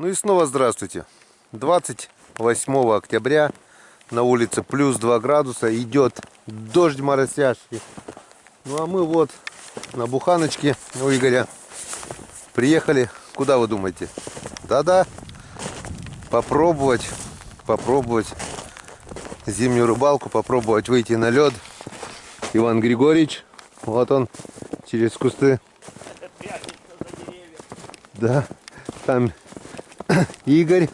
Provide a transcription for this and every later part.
Ну и снова здравствуйте. 28 октября, на улице плюс 2 градуса, идет дождь моросящий. Ну а мы вот на буханочке у Игоря приехали. Куда вы думаете? Да-да, попробовать зимнюю рыбалку, попробовать выйти на лед. Иван Григорьевич, вот он, через кусты. Да, там Игорь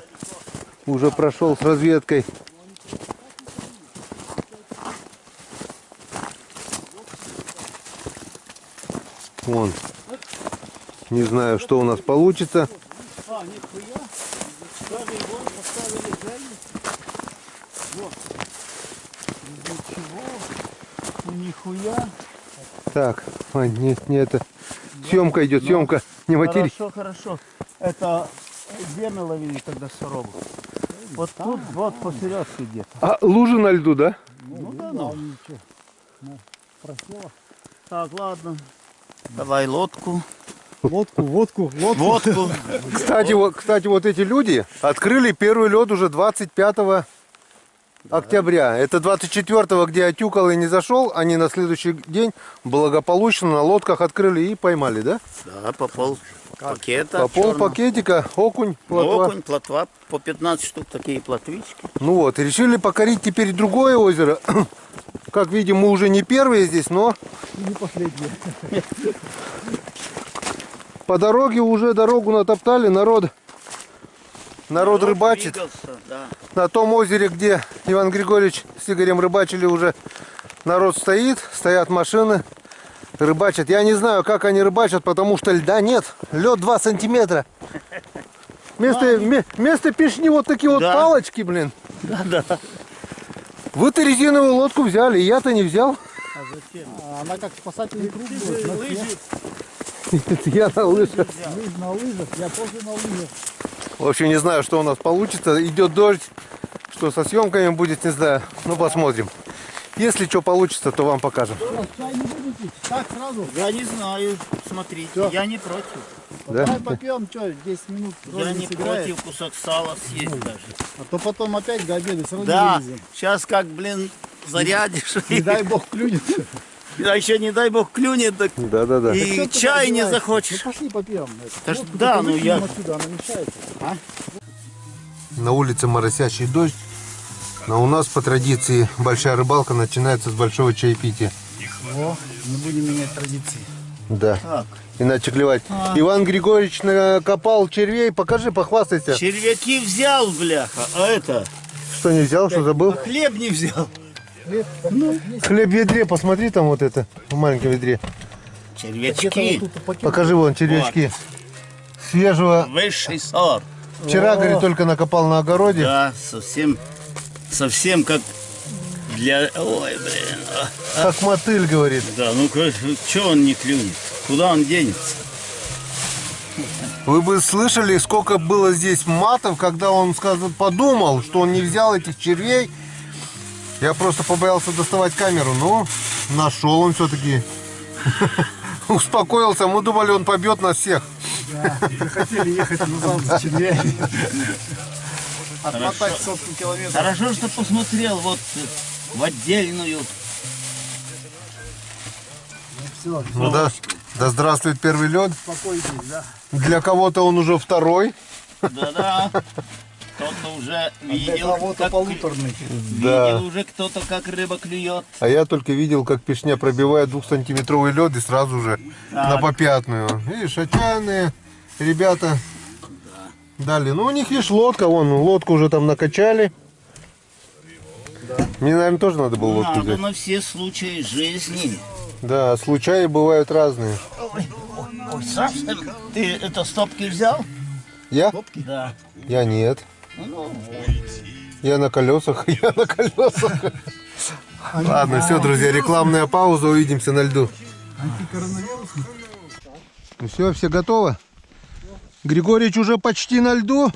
уже прошел с разведкой. Вон, не знаю, что у нас получится. Нихуя. Так, не это. Съемка идет, съемка. Не матерись. Хорошо. Это где мы ловили тогда сорогу? Вот тут, вот посередке где-то. А лужи на льду, да? Ну да, ну. Так, ладно. Давай лодку. Водку. Кстати, вот эти люди открыли первый лед уже 25 октября. Это 24-го, где отюкал и не зашел, они на следующий день благополучно на лодках открыли и поймали, да? Да, по пол пакета. По пол пакетика, окунь, плотва. Окунь, плотва, по 15 штук такие плотвички. Ну вот, и решили покорить теперь другое озеро. Как видим, мы уже не первые здесь, но Не последнее. по дороге уже дорогу натоптали, народ рыбачит. Двигался, да. На том озере, где Иван Григорьевич с Игорем рыбачили, уже народ стоят машины, рыбачат. Я не знаю, как они рыбачат, потому что льда нет. Лед 2 сантиметра. Вместо пешни вот такие вот Да. палочки, блин. Да. Вы-то резиновую лодку взяли, я-то не взял. А зачем? Она как спасательный круг будет. Лыжи. Я на лыжах. Лыж на лыжах, я тоже на лыжах. В общем, не знаю, что у нас получится. Идет дождь. Что со съемками будет, не знаю. Ну, посмотрим. Если что получится, то вам покажем. Чай не будете? Так сразу? Я не знаю, смотрите, Всё. я не против. Да? Давай попьем, что, 10 минут Я вроде не сыграет. против кусок сала съесть даже. А то потом опять до обеда все равно Да, не вылезем. сейчас как, блин, зарядишь. Не дай бог клюнет. А еще не дай бог клюнет, так Да. и Что ты чай не переживаешь? захочешь. Ну, пошли попьем. Да ж- Водку да, только ну выкинем я- отсюда, она мешается. На улице моросящий дождь. Но у нас по традиции большая рыбалка начинается с большого чаепития. О, не будем менять традиции. Да. Так, Иначе клевать. Иван Григорьевич накопал червей. Покажи, похвастайся. червяки взял, бляха, а это, Что не взял, что забыл? хлеб не взял. Хлеб в ведре, посмотри там вот это, в маленьком ведре. Червячки, Покажи вон червячки. Свежего. высший сорт. Вчера, говорит, только накопал на огороде. Да, совсем как для... Ой, блин. Как мотыль, говорит. Да, ну-ка, что он не клюнет? Куда он денется? Вы бы слышали, сколько было здесь матов, когда он подумал, что он не взял этих червей. Я просто побоялся доставать камеру, но нашел он все-таки. Успокоился, мы думали, он побьет нас всех. Хотели ехать назад с червями. Отмотать сотку километров. Хорошо, что посмотрел вот в отдельную. Все, Ну да, да здравствует первый лед. спокойней, да. Для кого-то он уже второй. Да-да. Кто-то уже Для видел, кого-то как, полуторный. Да. видел уже кто-то, как рыба клюет. А я только видел, как пешня пробивает 2-сантиметровый лед и сразу же на попятную. Видишь, отчаянные ребята дали. Ну, у них есть лодка, вон, лодку уже там накачали. Мне, наверное, тоже надо было лодку Надо взять. на все случаи жизни. Да, случаи бывают разные. Ой, совсем. Ты это стопки взял? Я? Да. Я нет. Ну, Я на колесах, я на колесах. Ладно, все, друзья, рекламная пауза, увидимся на льду. Антикоронавирус. Ну все готово? Григорьевич уже почти на льду.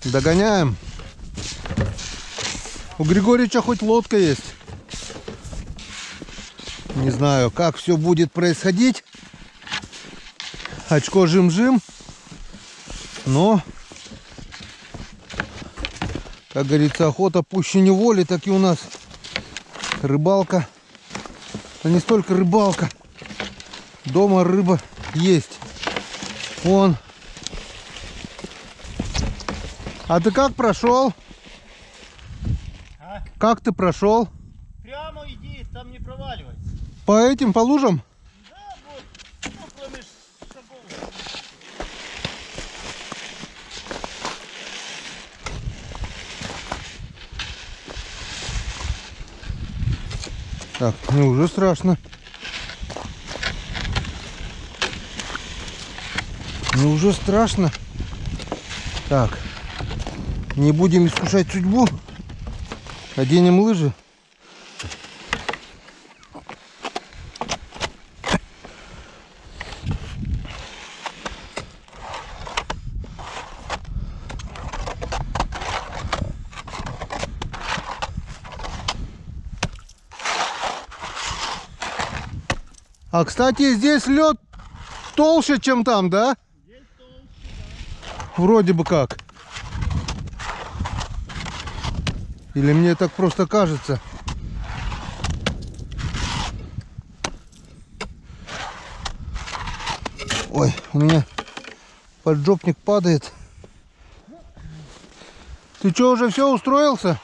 Догоняем. У Григорьевича хоть лодка есть. Не знаю, как все будет происходить. очко жим-жим. Но, как говорится, охота пуще неволи, так и у нас рыбалка. Да не столько рыбалка. Дома рыба есть. Вон. А ты как прошел? А? Как ты прошел? Прямо иди, там не проваливай. По этим, по лужам? Да, вот, ну, кроме шагов. Так, мне уже страшно. Мне уже страшно. Так, не будем искушать судьбу. Оденем лыжи. А, кстати, здесь лед толще, чем там, да? Вроде бы как. Или мне так просто кажется? Ой, у меня поджопник падает. Ты что, уже все устроился?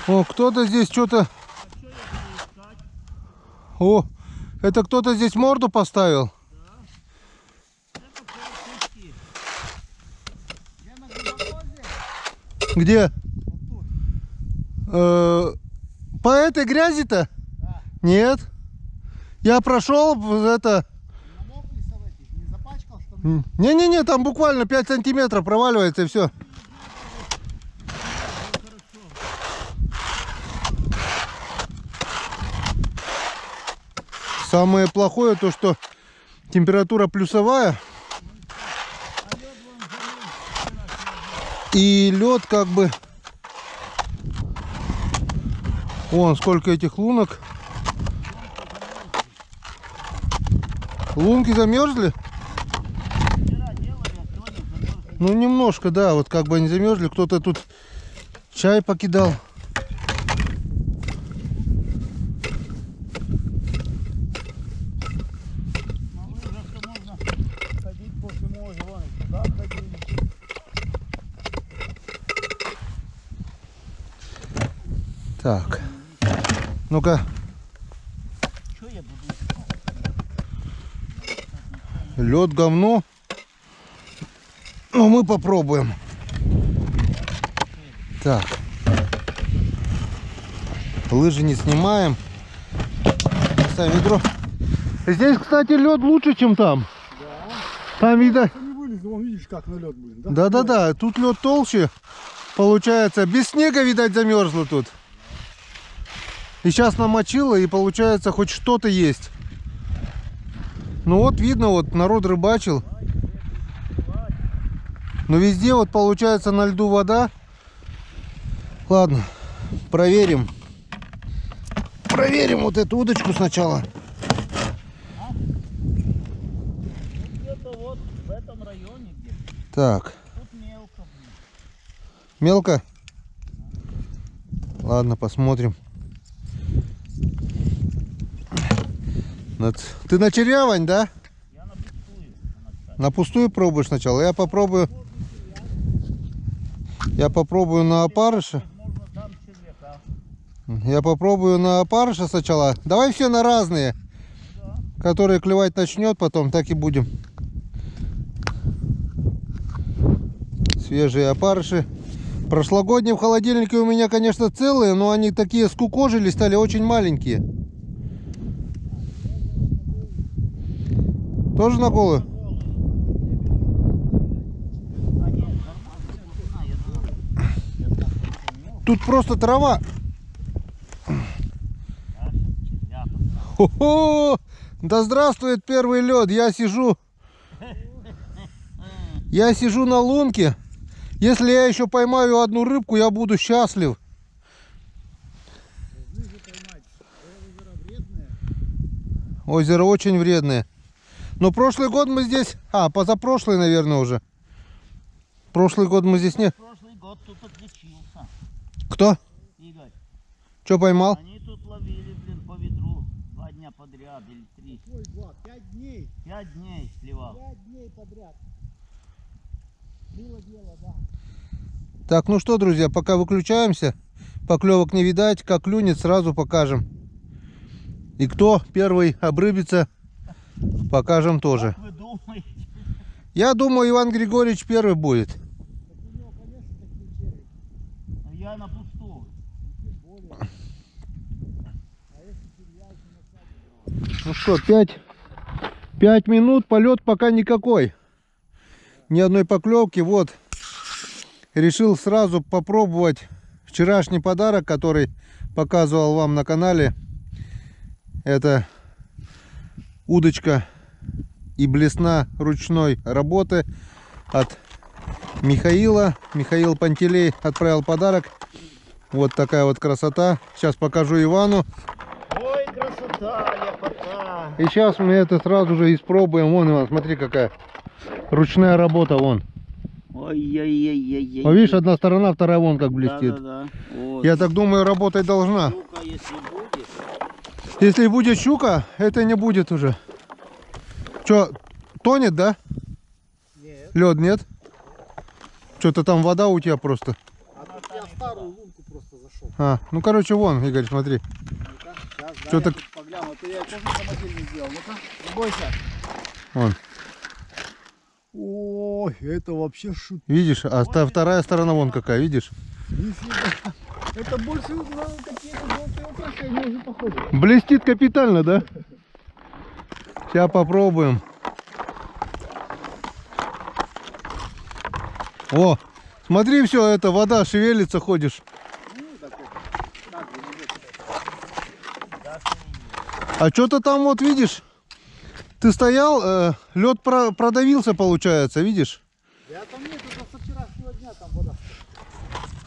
О, кто-то здесь что-то... О, это кто-то здесь морду поставил? Где? По этой грязи-то? Да. Нет. Я прошел это... Намок ли советик? Не запачкал, что ли? Не-не-не, там буквально 5 сантиметров проваливается и все. Самое плохое то, что температура плюсовая. И лед как бы... Вон сколько этих лунок. Лунки замерзли? Ну немножко, да, вот как бы они замерзли. Кто-то тут чай покидал. Ходить по всему озеру, туда ходили. Так. Ну-ка. Что я буду? Лед говно. Ну мы попробуем. Так. Лыжи не снимаем. Ставим ведро. Здесь, кстати, лед лучше, чем там. Да. Там видно. Не вылез, вон видишь, как на лед будет, да? Да-да-да, тут лед толще. Получается, без снега, видать, замерзло тут. И сейчас намочило, и получается, хоть что-то есть. Ну вот, видно, вот народ рыбачил. Но везде вот получается на льду вода. Ладно, проверим. Проверим вот эту удочку сначала. Где-то вот в этом районе где. Так, Тут мелко. мелко? Ладно, посмотрим. Ты на червя, Вань, да? Я на пустую. На пустую пробуешь сначала? Я попробую на опарыша. Можно там червяка. Я попробую на опарыша сначала. Давай все на разные. Которые клевать начнет, потом так и будем. Свежие опарыши. Прошлогодние в холодильнике у меня, конечно, целые, но они такие скукожились, стали очень маленькие. Тоже на голую? Тут просто трава. Хо-хо! Да здравствует первый лед. Я сижу на лунке. Если я еще поймаю одну рыбку, я буду счастлив. Озеро очень вредное. Но прошлый год мы здесь... позапрошлый, наверное, уже. Прошлый год мы здесь не... Прошлый год тут отличился, Кто? Игорь. Что поймал? Они тут ловили, блин, по ведру 2 дня подряд или 3. Ой, 2, 5 дней. 5 дней сливал. 5 дней подряд. Было дело, да. Так, ну что, друзья, пока выключаемся. Поклевок не видать. Как клюнет, сразу покажем. И кто первый обрыбится, покажем тоже. Вы думаете? Я думаю, Иван Григорьевич первый будет. Так у него, конечно, такие черви. А я на пустую. Тем более. А если деревянный насадить? Ну что, 5 минут, полет пока никакой. Ни одной поклевки. Вот. Решил сразу попробовать вчерашний подарок, который показывал вам на канале. Это удочка и блесна ручной работы от Михаила. Михаил Пантелей отправил подарок. Вот такая вот красота. Сейчас покажу Ивану. Ой, красота, ляпота. И сейчас мы это сразу же испробуем. Вон, Иван, смотри, какая ручная работа, вон. Ой-ой-ой-ой-ой. Видишь, одна сторона, вторая вон как блестит. Да. Вот. Я так думаю, работать должна. Щука, если будет. Если будет щука, это не будет уже. Че, тонет, да? Нет. Лед нет? Что-то там вода у тебя просто. А тут я в старую лунку просто зашел. Ну короче, вон, Игорь, смотри. Ну-ка, сейчас, да, Что-то- я тут погляну. Это я тоже самодельный сделал. Ну-ка, не бойся. Вон. Ой, это вообще шут. Видишь? А вторая сторона вон какая, видишь? Нифига. Это больше на какие-то желтые украшения уже похоже. Блестит капитально, да? Сейчас попробуем. О, смотри, все, это вода шевелится, ходишь. Ну, такой. Так, А что-то там вот, видишь, ты стоял, лед продавился, получается, видишь? я там нет, это со вчерашнего дня там вода.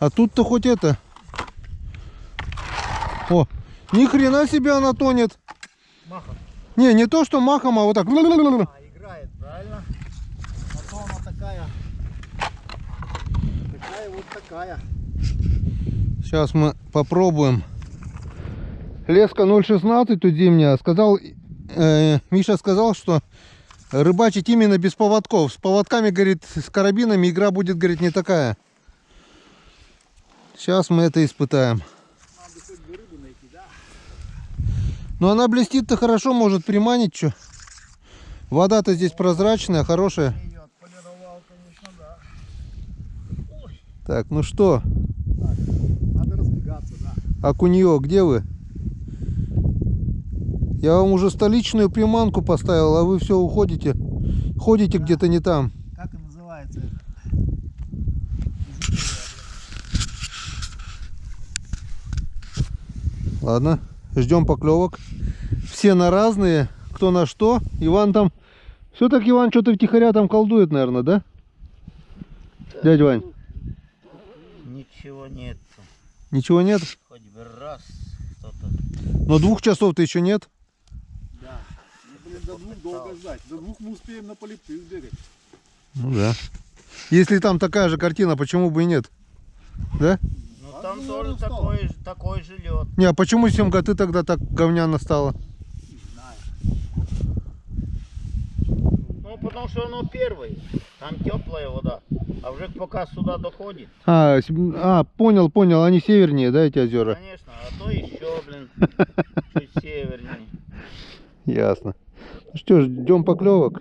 А тут-то хоть это. О, ни хрена себе она тонет. Махом. Не то, что махом, а вот так. А, играет, правильно? А то она такая. Такая вот такая. Сейчас мы попробуем. Леска 0,16 тут зимняя. Сказал, Миша сказал, что рыбачить именно без поводков. С поводками, говорит, с карабинами игра будет, говорит, не такая. Сейчас мы это испытаем. Надо хоть бы рыбу найти, да? Но она блестит-то хорошо, может приманить что. Вода-то здесь прозрачная, хорошая. Ее отполировал, конечно, да. Так, ну что, Так, надо разбегаться, да. окунье, где вы? Я вам уже столичную приманку поставил, а вы все уходите. Ходите где-то не там. Как и называется это? Ладно, ждем поклевок. Все на разные, кто на что. Иван там... Все-таки Иван что-то втихаря там колдует, наверное, да? Дядя Вань, Ничего нет. ничего нет? Хоть бы раз что-то. Но 2 часов-то еще нет. Да. Ну, блин, до 2 долго ждать. До 2 мы успеем на полипты сбегать. Ну да. Если там такая же картина, почему бы и нет? Да? Ну А там ну, тоже стало. такой же лед. Не, а почему, Семка, ты тогда так говняно стала? Не знаю. Ну потому что оно первый. Там теплая вода. А уже пока сюда доходит, Понял, они севернее, да, эти озера? конечно, а то еще, блин, чуть севернее. Ясно. Ну что ж, ждем поклевок.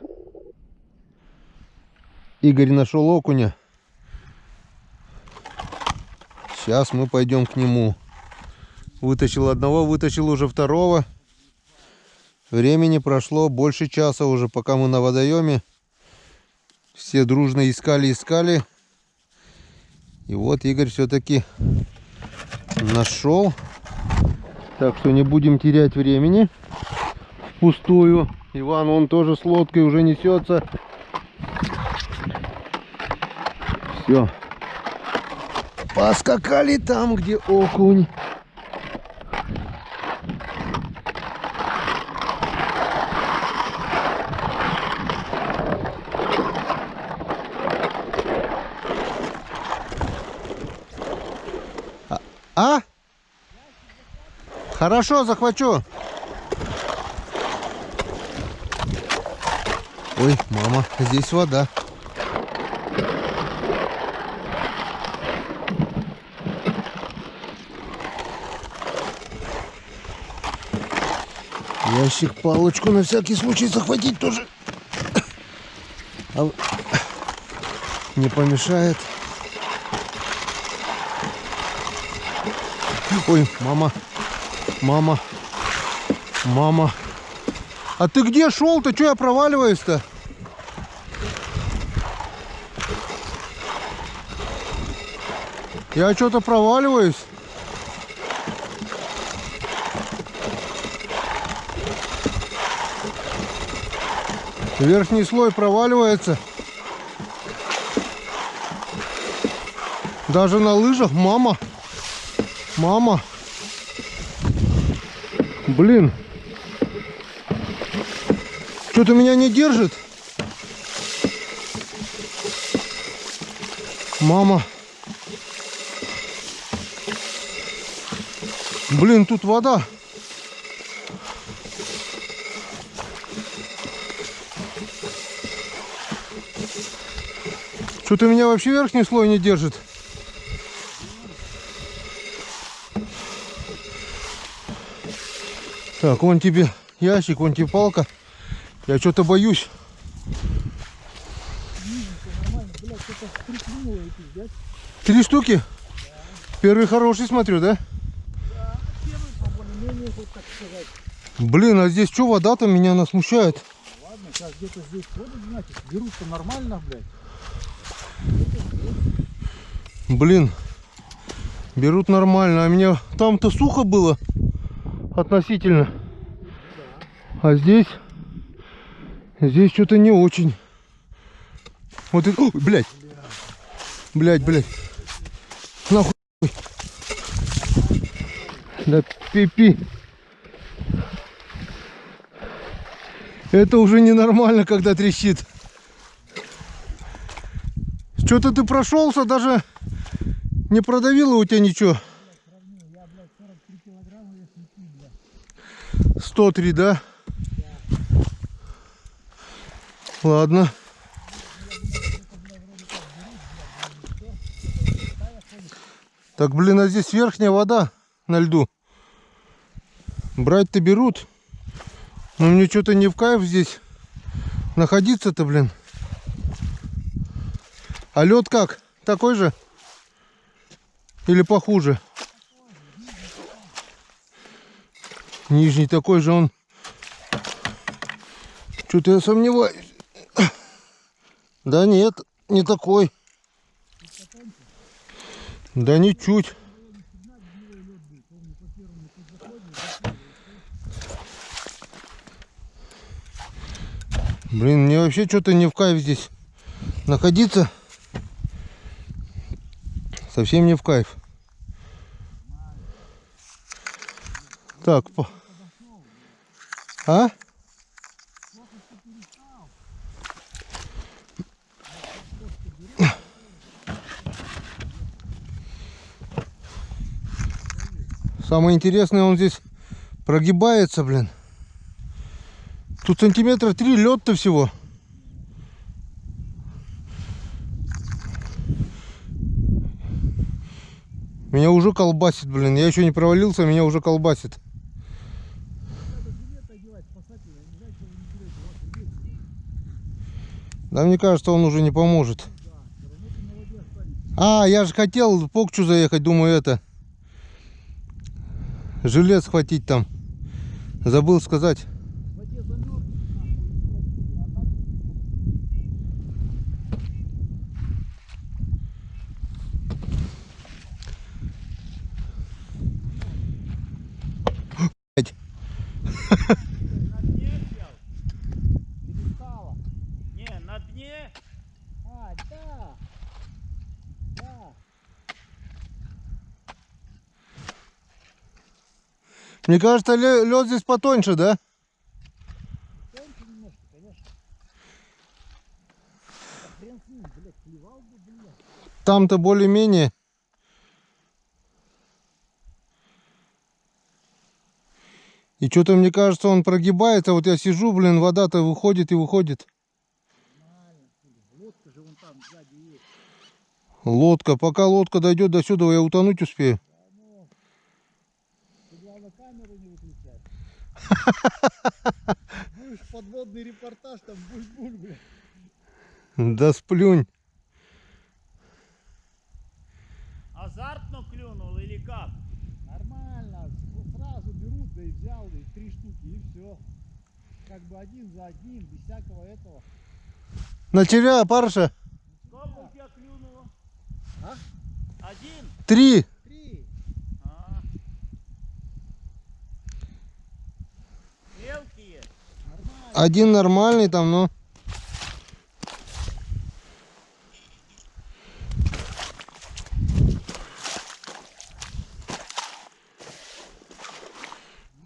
Игорь нашел окуня. Сейчас мы пойдем к нему. Вытащил одного, вытащил уже второго. Времени прошло больше часа уже, пока мы на водоеме. Все дружно искали. И вот Игорь все-таки нашел. Так что не будем терять времени впустую. Иван, он тоже с лодкой уже несется. Все. Поскакали там, где окунь. А? Хорошо, захвачу. Ой, мама, здесь вода. Ящик, палочку на всякий случай захватить тоже. Не помешает. Ой, мама, мама, мама. А ты где шел-то? Че я проваливаюсь-то? Я что-то проваливаюсь. Верхний слой проваливается. Даже на лыжах. Мама. Мама. Блин. Что-то меня не держит. Мама. Блин, тут вода. Что-то меня вообще верхний слой не держит. Так, вон тебе ящик, вон тебе палка. Я что-то боюсь. Три штуки? Первый хороший, смотрю, да? Да, первый, более-менее, вот так сказать. Блин, а здесь что, вода-то меня нас смущает? Ладно, сейчас где-то здесь ходят, значит, берут-то нормально, блядь. Блин, берут нормально, а меня там-то сухо было относительно. А здесь что-то не очень. Вот это, ой, блядь. Блядь. Нахуй. Да пипи. Это уже ненормально, когда трещит. Что-то ты прошелся, даже не продавило у тебя ничего. 103, да? Ладно. Так, блин, а здесь верхняя вода на льду. Брать-то берут. Но мне что-то не в кайф здесь находиться-то, блин. А лед как? Такой же? Или похуже? Нижний такой же он. Что-то я сомневаюсь. Да нет, не такой. Да ничуть. Блин, мне вообще что-то не в кайф здесь находиться. Совсем не в кайф. Так, а? Самое интересное, он здесь прогибается, блин. Тут сантиметра 3 лед-то всего. Меня уже колбасит, блин. Я еще не провалился, меня уже колбасит. Да мне кажется, он уже не поможет. А, я же хотел в Покчу заехать, думаю, это. Жилет схватить там. Забыл сказать. На дне взял? Перестала. Не, на дне. А, да. Да. Мне кажется, лед здесь потоньше, да? Тоньше немножко, конечно. Да хрен с ним, блядь, плевал бы, блядь. Там-то более-менее. И что-то мне кажется, он прогибается. Вот я сижу, блин, вода-то выходит и выходит. Лодка же вон там сзади есть. Лодка. Пока лодка дойдет до сюда, я утонуть успею. Ты главное камеру не выключай. Будешь подводный репортаж, там буль-буль, бля. Да сплюнь. Азартно клюнул или как? Нормально. Сразу берут, да и взял, и 3 штуки, и все. Как бы один за одним, без всякого этого. На червя, парша. Сколько у тебя клюнуло? А? 1? 3. 3. А. Мелкие? Нормально. Один нормальный там, ну.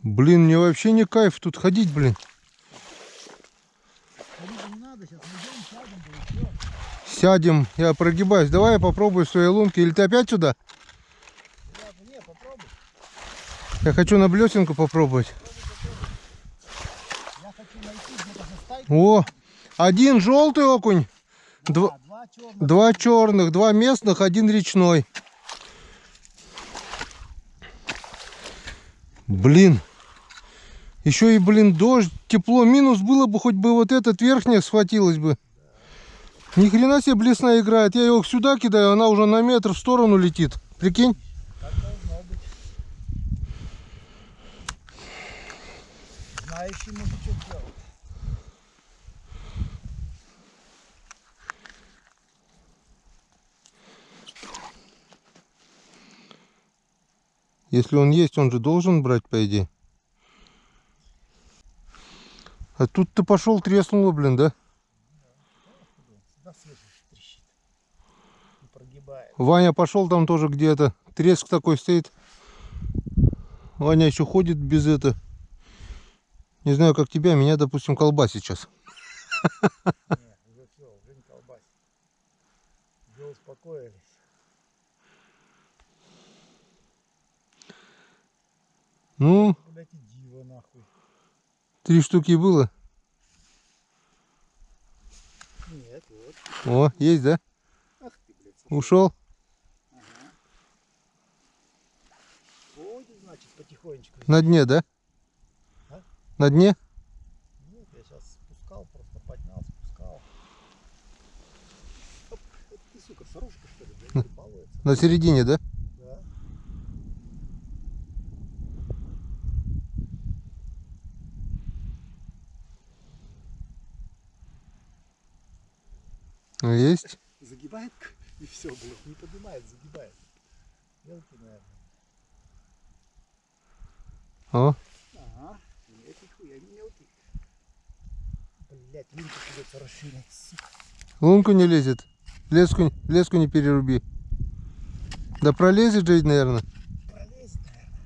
Блин, мне вообще не кайф тут ходить, блин. Ходить не надо, сейчас найдем, сядем, да и все. Сядем, я прогибаюсь. Давай я попробую свои лунки. Или ты опять сюда? Не, попробуй. Я хочу на блесенку попробовать. Я хочу найти где-то за стайку. О, один желтый окунь, Два черных. два черных, два местных, один речной. Блин. Еще и, блин, дождь, тепло, минус было бы, хоть бы вот этот верхняя схватилась бы. Ни хрена себе блесна играет. Я ее сюда кидаю, она уже на метр в сторону летит. Прикинь? Так должно быть. Знающий мужичок делает. Если он есть, он же должен брать, по идее. А тут ты пошел, треснуло, блин, да? Всегда слышишь, трещит. И прогибает. Ваня пошел, там тоже где-то треск такой стоит. Ваня еще ходит без это. Не знаю, как тебя, меня, допустим, колбасит сейчас. Не, уже все, уже не колбасит. Уже успокоились. Ну, Блять, и диво нахуй. 3 штуки было. Нет, вот. О, есть, да? Ах ты, блядь. Ушел. Ходит, значит, потихонечку. На дне, да? А? На дне? Нет, я сейчас спускал, просто поднял, спускал. Оп, это ты, сука, сорожка, что ли, блядь, балуется? На середине, да? Да. Есть. Загибает и все, блядь, не поднимает, загибает. Мелкий, наверное. О, Ага, мелкий хуя, не мелкий. Блять, линку придется расширять, сука. лунку не лезет. Леску не переруби. Да пролезет же, наверное. Пролезет, наверное.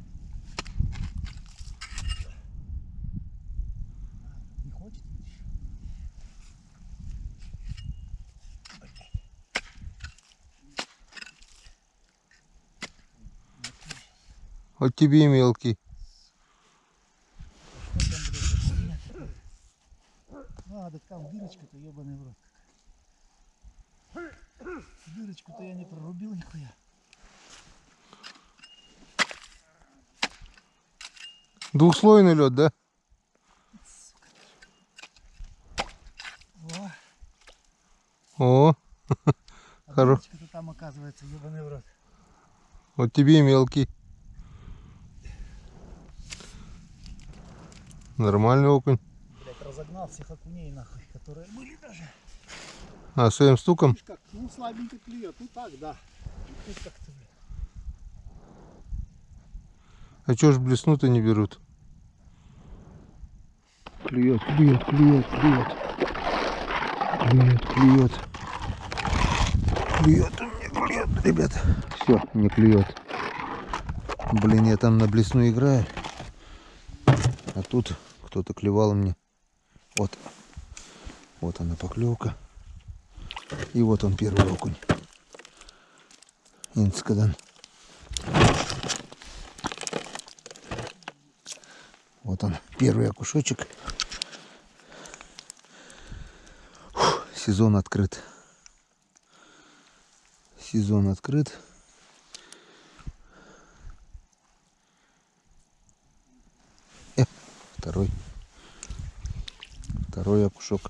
Не хочет, видишь? Вот тебе и мелкий. Что там, блядь, хуйня такая? А, так там дырочка-то, ебаный в рот. Дырочку-то я не прорубил нихуя. Двухслойный лед, да? О, О, а Хоро- дырочка-то там оказывается, ебаный в рот. вот тебе и мелкий. Нормальный окунь. Блять, разогнал всех окуней нахуй, которые были даже. А, своим стуком? Видишь, как, ну, слабенько клюет. Ну, так, да. Тут как-то, блядь. А чё ж блесну-то не берут? Клюет, клюет, клюет, клюет. Клюет, клюет. Клюет у меня, клюет, ребята. Все, не клюет. Блин, я там на блесну играю. А тут кто-то клевал мне. Вот. Вот она поклевка. И вот он, первый окунь. Инцкадан. Вот он, первый окушочек. Фух, сезон открыт. Сезон открыт. Второй окушок.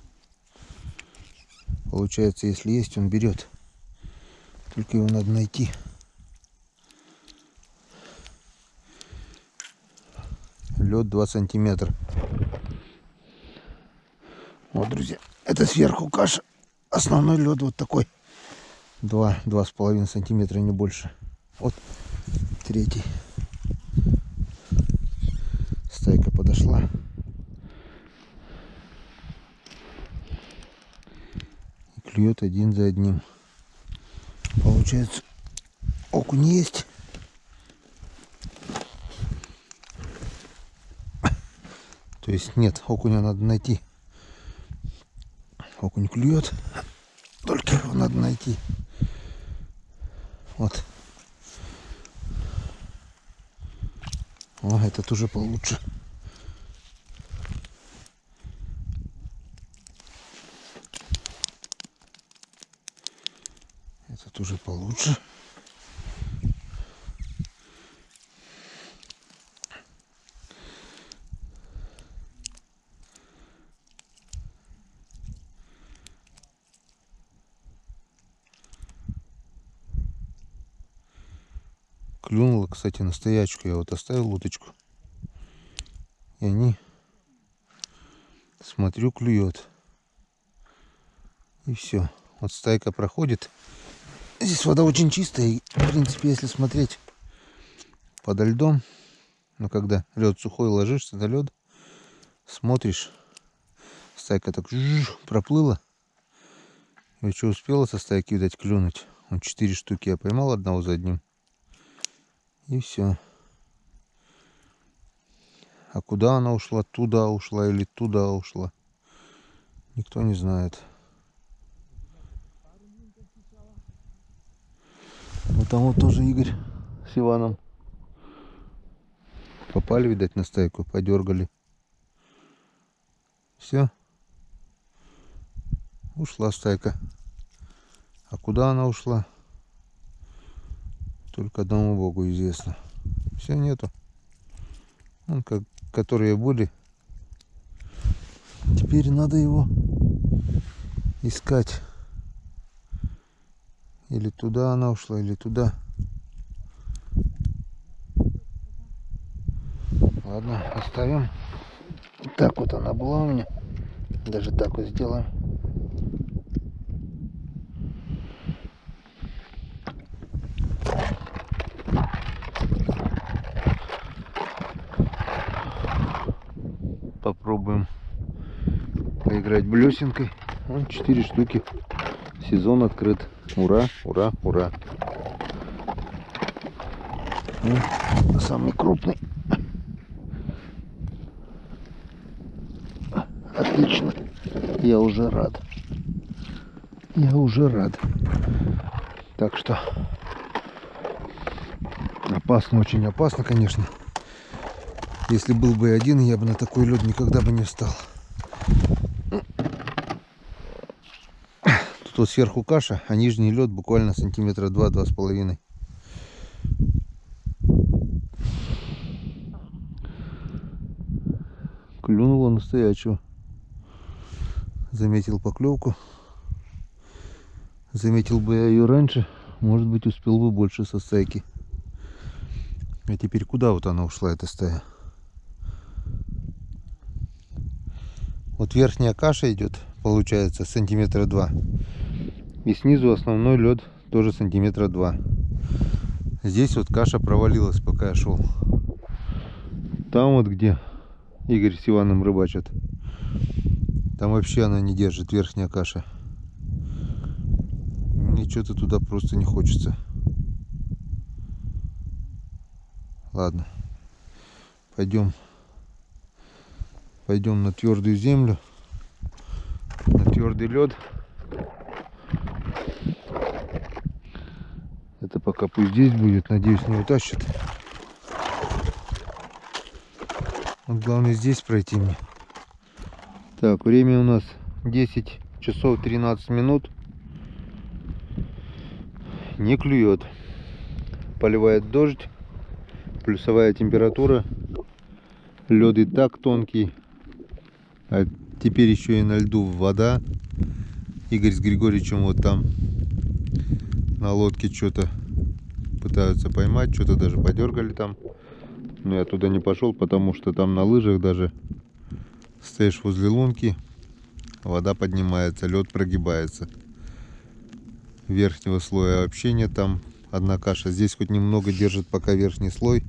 Получается, если есть, он берет. Только его надо найти. Лед 2 сантиметра. Вот, друзья, это сверху каша. Основной лед вот такой. 2,5 сантиметра, не больше. Вот третий. Стайка подошла. И клюет один за одним. Получается, окунь есть. То есть нет, окуня надо найти. Окунь клюет, только его надо найти. Вот. О, этот уже получше. Этот уже получше. Клюнула, кстати, на стоячку. Я вот оставил уточку. И они, смотрю, клюет. И все. Вот стайка проходит. Здесь вода очень чистая. И, в принципе, если смотреть подо льдом, но когда лед сухой, ложишься на лед, смотришь, стайка так проплыла. И что успела со стайки, видать, клюнуть. Вот 4 штуки я поймал одного за одним. И все. А куда она ушла? Туда ушла или туда ушла? Никто не знает. Вот там вот тоже Игорь с Иваном. Попали, видать, на стайку, подергали. Все. Ушла стайка. А куда она ушла? Только одному Богу известно. Все, нету. Вон, которые были. Теперь надо его искать. Или туда она ушла, или туда. Ладно, оставим. Так вот она была у меня. Даже так вот сделаем. Попробуем поиграть блесенкой. Вон 4 штуки. Сезон открыт. Ура, ура, ура. Ну, самый крупный. Отлично. Я уже рад. Я уже рад. Так что опасно, очень опасно, конечно. Если был бы один, я бы на такой лед никогда бы не встал. Тут вот сверху каша, а нижний лед буквально сантиметра 2-2,5. Клюнула настоящего. Заметил поклевку. Заметил бы я ее раньше, может быть, успел бы больше со стайки. А теперь куда вот она ушла, эта стая? Вот верхняя каша идет, получается, сантиметра 2. И снизу основной лед тоже сантиметра 2. Здесь вот каша провалилась, пока я шел. Там вот, где Игорь с Иваном рыбачат, там вообще она не держит, верхняя каша. Мне что-то туда просто не хочется. Ладно, пойдем на твердую землю, на твердый лед. Это пока пусть здесь будет, надеюсь, не утащит. Вот главное здесь пройти мне. Так, время у нас 10 часов 13 минут. Не клюет. Поливает дождь. Плюсовая температура. Лед и так тонкий. А теперь еще и на льду вода. Игорь с Григорьевичем вот там на лодке что-то пытаются поймать. Что-то даже подергали там. Но я туда не пошел, потому что там на лыжах даже стоишь возле лунки. Вода поднимается, лед прогибается. Верхнего слоя вообще нет, там одна каша. Здесь хоть немного держит пока верхний слой.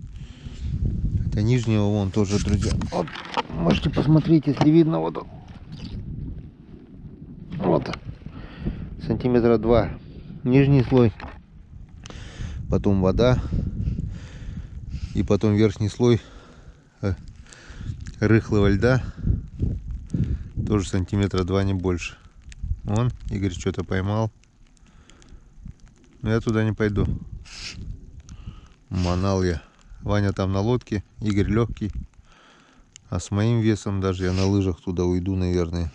Хотя нижнего вон тоже, друзья. Вот, можете посмотреть, если видно, вот он. Вот. Сантиметра 2 нижний слой. Потом вода. И потом верхний слой рыхлого льда. Тоже сантиметра 2, не больше. Вон, Игорь что-то поймал. Но я туда не пойду. Манал я. Ваня там на лодке, Игорь легкий. А с моим весом даже я на лыжах туда уйду, наверное.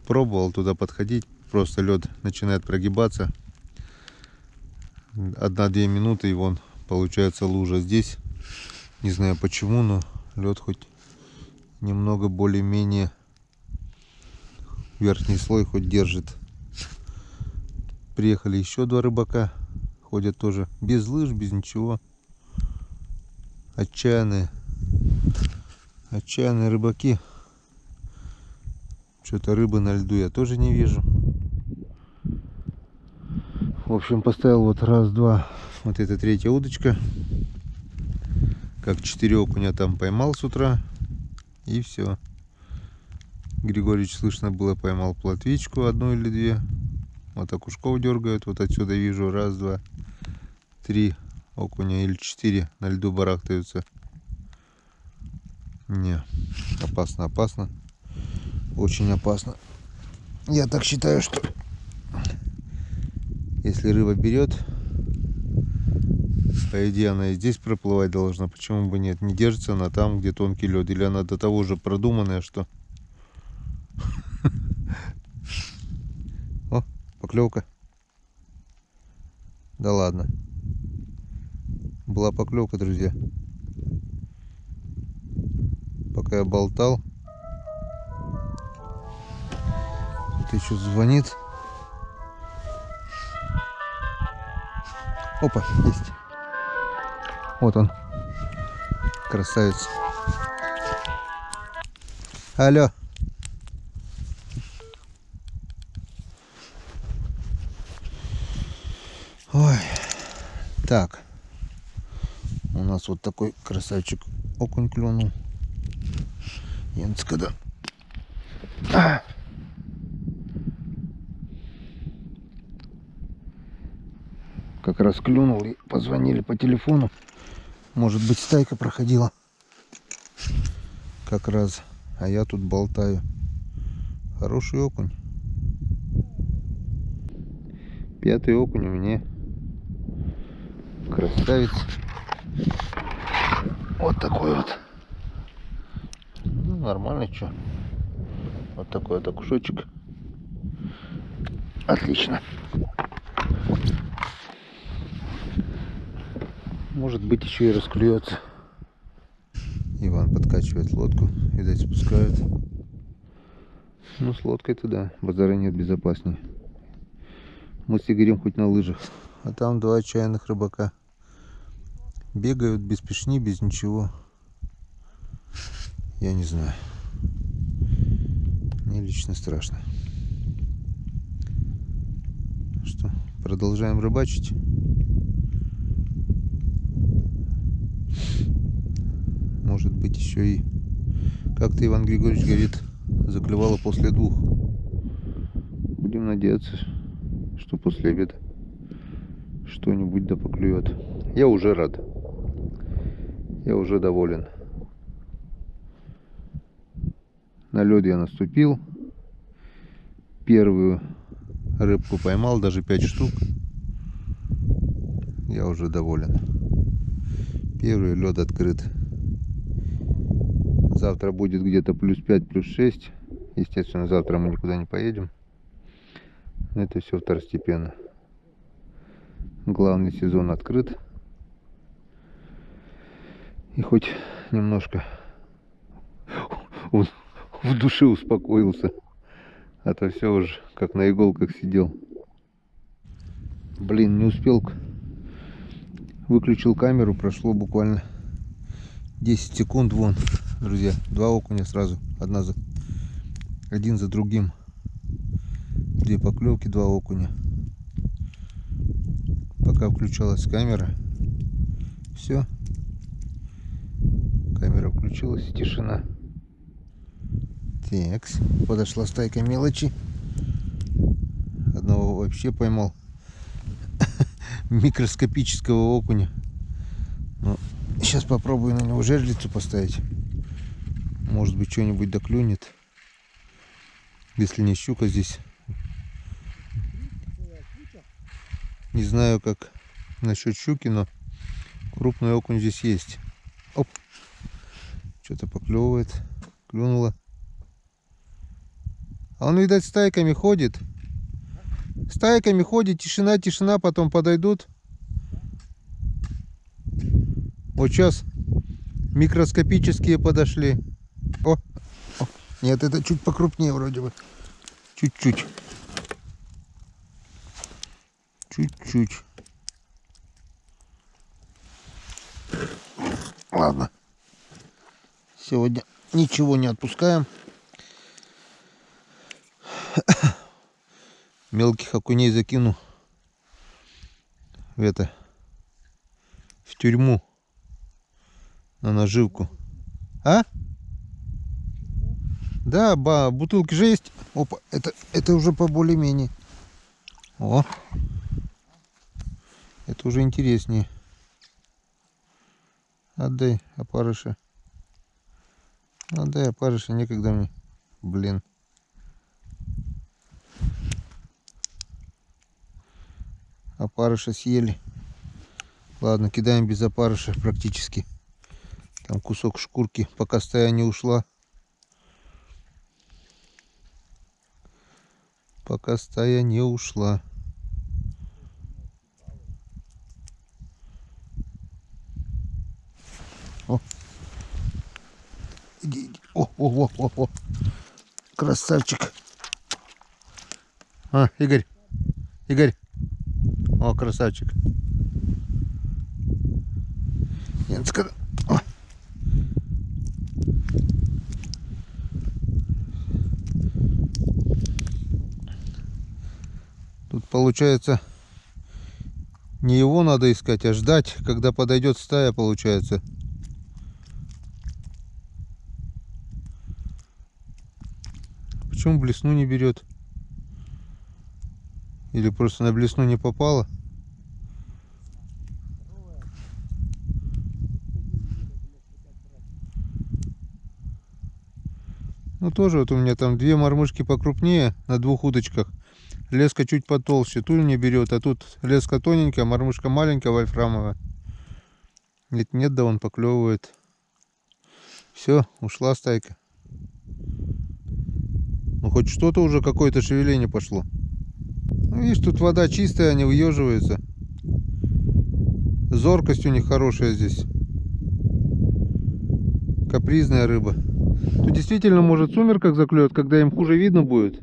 Пробовал туда подходить. Просто лед начинает прогибаться. 1-2 минуты и вон получается лужа. Здесь не знаю почему, но лед хоть немного более-менее верхний слой хоть держит. Приехали еще 2 рыбака. Ходят тоже без лыж, без ничего. Отчаянные рыбаки. Что-то рыбы на льду я тоже не вижу. В общем, поставил вот раз, два. Вот это 3-я удочка. Как 4 окуня там поймал с утра. И все. Григорьевич, слышно было, поймал плотвичку 1 или 2. Вот окушков дергают. Вот отсюда вижу 1, 2, 3 окуня или 4 на льду барахтаются. Не, опасно, опасно. Очень опасно. Я так считаю, что если рыба берет, по идее она и здесь проплывать должна. Почему бы нет? Не держится она там, где тонкий лед. Или она до того же продуманная, что... О, поклевка. Да ладно. Была поклевка, друзья. Пока я болтал. Кто-то еще звонит. Опа, есть. Вот он. Красавец. Алло. Ой. Так. У нас вот такой красавчик окунь клюнул. Когда как раз клюнул и позвонили по телефону. Может быть, стайка проходила. Как раз. А я тут болтаю. Хороший окунь. 5-й окунь у меня. Красавец. Вот такой вот. Ну, нормально, что. Вот такой вот окушочек. Отлично. Может быть, еще и расклюется. Иван подкачивает лодку. Видать, спускает. Ну, с лодкой-то да. Базара нет, безопаснее. Мы с Игорем хоть на лыжах. А там 2 отчаянных рыбака. Бегают без пешни, без ничего. Я не знаю. Мне лично страшно. Что, продолжаем рыбачить. Может быть, еще и, как-то Иван Григорьевич говорит, заклевало после 2. Будем надеяться, что после обеда что-нибудь да поклюет. Я уже рад. Я уже доволен. На лед я наступил. Первую рыбку поймал, даже 5 штук. Я уже доволен. Первый лед открыт. Завтра будет где-то плюс 5, плюс 6. Естественно, завтра мы никуда не поедем. Но это все второстепенно. Главный сезон открыт. И хоть немножко в душе успокоился. А то все уже как на иголках сидел. Блин, не успел. Выключил камеру, прошло буквально 10 секунд. Вон, друзья, 2 окуня сразу. Один за другим. 2 поклевки, 2 окуня. Пока включалась камера, все. Камера включилась, тишина. Так, подошла стайка мелочи. Одного вообще поймал. Микроскопического окуня. Ну, сейчас попробую на него жерлицу поставить. Может быть, что-нибудь доклюнет. Если не щука здесь. Не знаю, как насчет щуки, но крупный окунь здесь есть. Оп! Что-то поклевывает. Клюнуло. А он, видать, стайками ходит. Стайками ходит, тишина, тишина, потом подойдут. Вот сейчас микроскопические подошли. О! Нет, это чуть покрупнее вроде бы. Чуть-чуть. Чуть-чуть. Ладно. Сегодня ничего не отпускаем. Мелких окуней закину в тюрьму на наживку. А? Да, бутылки же есть. Опа, это уже по более-менее. О, это уже интереснее. Отдай опарыша. Отдай опарыша, некогда мне. Блин. Опарыша съели. Ладно, кидаем без опарыша практически. Там кусок шкурки, пока стая не ушла. Пока стая не ушла. О. Иди, иди. О. Красавчик. А, Игорь. О, красавчик. Янска. О. Тут получается не его надо искать, а ждать, когда подойдет стая, получается. Почему блесну не берет? Или просто на блесну не попало? Ну тоже вот у меня там 2 мормышки покрупнее на 2 удочках. Леска чуть потолще, туль не берет, а тут леска тоненькая, мормышка маленькая, вольфрамовая. Нет, да он поклевывает. Все, ушла стайка. Ну хоть что-то уже, какое-то шевеление пошло. Ну, видишь, тут вода чистая, они выеживаются. Зоркость у них хорошая здесь. Капризная рыба. Тут действительно может в сумерках заклюет, когда им хуже видно будет.